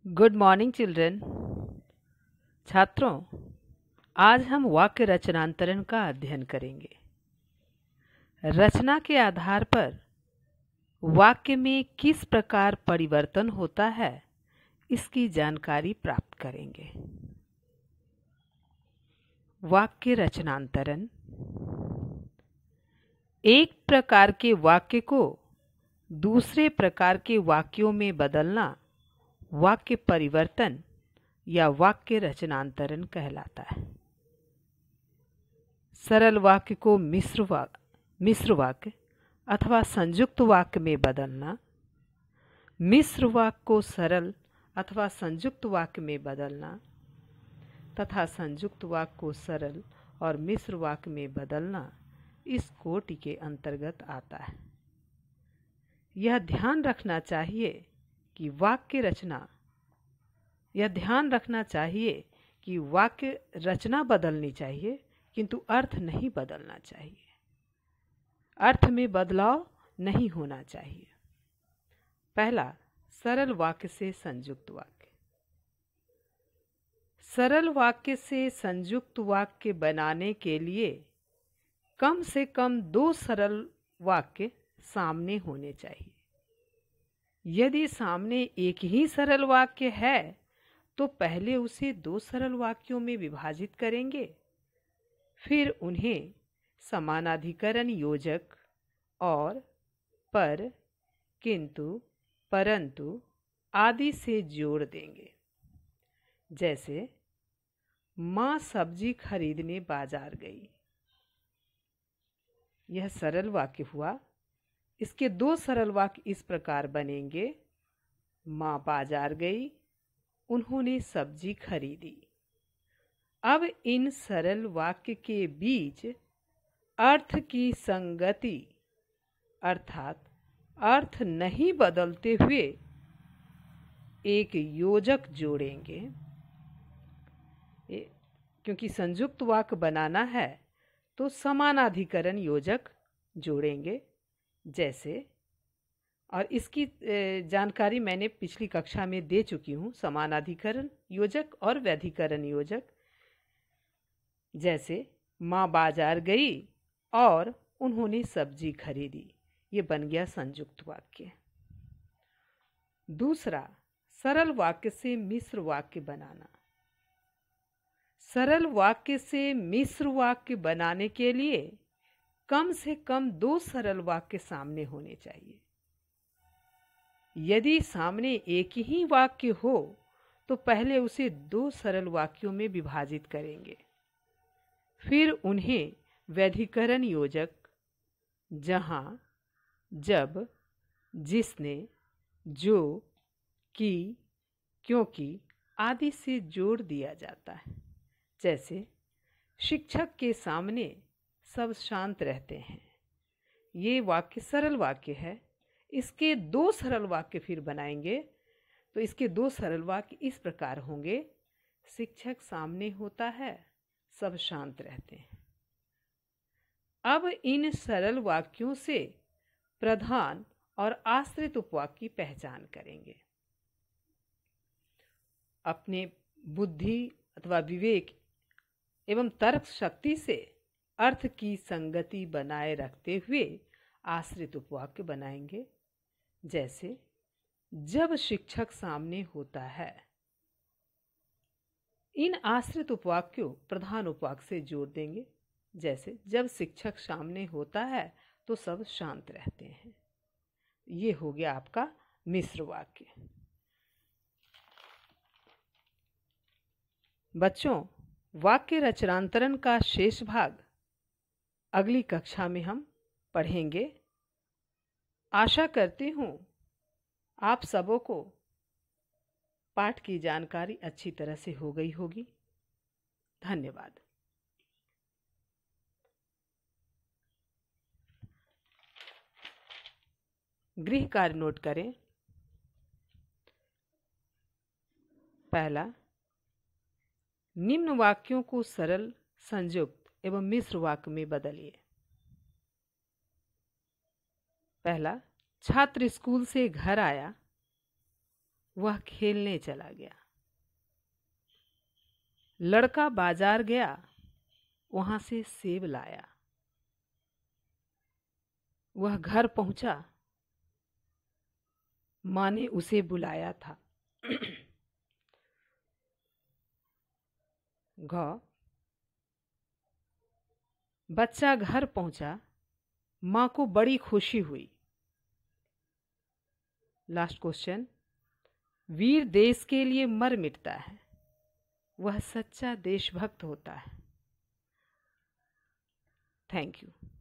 Good morning children. छात्रों, आज हम वाक्य रचनांतरण का अध्ययन करेंगे। रचना के आधार पर वाक्य में किस प्रकार परिवर्तन होता है, इसकी जानकारी प्राप्त करेंगे। वाक्य रचनांतरण एक प्रकार के वाक्य को दूसरे प्रकार के वाक्यों में बदलना वाक्य परिवर्तन या वाक्य रचनांतरण कहलाता है। सरल वाक्य को मिश्र वाक्य अथवा संयुक्त वाक्य में बदलना, मिश्र वाक्य को सरल अथवा संयुक्त वाक्य में बदलना तथा संयुक्त वाक्य को सरल और मिश्र वाक्य में बदलना इस कोटि के अंतर्गत आता है। यह ध्यान रखना चाहिए कि वाक्य रचना बदलनी चाहिए किंतु अर्थ नहीं बदलना चाहिए। अर्थ में बदलाव नहीं होना चाहिए। पहला, सरल वाक्य से संयुक्त वाक्य। सरल वाक्य से संयुक्त वाक्य बनाने के लिए कम से कम 2 सरल वाक्य सामने होने चाहिए। यदि सामने एक ही सरल वाक्य है तो पहले उसे 2 सरल वाक्यों में विभाजित करेंगे, फिर उन्हें समानाधिकरण योजक और पर, किंतु, परंतु आदि से जोड़ देंगे। जैसे माँ सब्जी खरीदने बाजार गई। यह सरल वाक्य हुआ। इसके 2 सरल वाक्य इस प्रकार बनेंगे: माँ बाजार गई, उन्होंने सब्जी खरीदी। अब इन सरल वाक्य के बीच अर्थ की संगति अर्थात अर्थ नहीं बदलते हुए एक योजक जोड़ेंगे। क्योंकि संयुक्त वाक्य बनाना है तो समानाधिकरण योजक जोड़ेंगे। जैसे, और इसकी जानकारी मैंने पिछली कक्षा में दे चुकी हूँ, समानाधिकरण योजक और व्यधिकरण योजक। जैसे माँ बाजार गई और उन्होंने सब्जी खरीदी, ये बन गया संयुक्त वाक्य। दूसरा, सरल वाक्य से मिश्र वाक्य बनाना। सरल वाक्य से मिश्र वाक्य बनाने के लिए कम से कम 2 सरल वाक्य सामने होने चाहिए। यदि सामने एक ही वाक्य हो तो पहले उसे 2 सरल वाक्यों में विभाजित करेंगे, फिर उन्हें व्यधिकरण योजक जहां, जब, जिसने, जो, कि, क्योंकि आदि से जोड़ दिया जाता है। जैसे शिक्षक के सामने सब शांत रहते हैं। ये वाक्य सरल वाक्य है। इसके 2 सरल वाक्य फिर बनाएंगे तो इसके 2 सरल वाक्य इस प्रकार होंगे: शिक्षक सामने होता है, सब शांत रहते हैं। अब इन सरल वाक्यों से प्रधान और आश्रित उपवाक्य की पहचान करेंगे। अपने बुद्धि अथवा विवेक एवं तर्क शक्ति से अर्थ की संगति बनाए रखते हुए आश्रित उपवाक्य बनाएंगे। जैसे जब शिक्षक सामने होता है। इन आश्रित उपवाक्यों प्रधान उपवाक्य से जोड़ देंगे। जैसे जब शिक्षक सामने होता है तो सब शांत रहते हैं। ये हो गया आपका मिश्र वाक्य। बच्चों, वाक्य रचनांतरण का शेष भाग अगली कक्षा में हम पढ़ेंगे। आशा करती हूँ आप सबों को पाठ की जानकारी अच्छी तरह से हो गई होगी। धन्यवाद। गृह कार्य नोट करें। पहला, निम्न वाक्यों को सरल, संयुक्त एवं मिश्र वाक्य में बदलिए। पहला, छात्र स्कूल से घर आया, वह खेलने चला गया। लड़का बाजार गया, वहां से सेब लाया। वह घर पहुंचा, माँ ने उसे बुलाया था। ग बच्चा घर पहुंचा, माँ को बड़ी खुशी हुई। लास्ट क्वेश्चन, वीर देश के लिए मर मिटता है, वह सच्चा देशभक्त होता है। Thank you.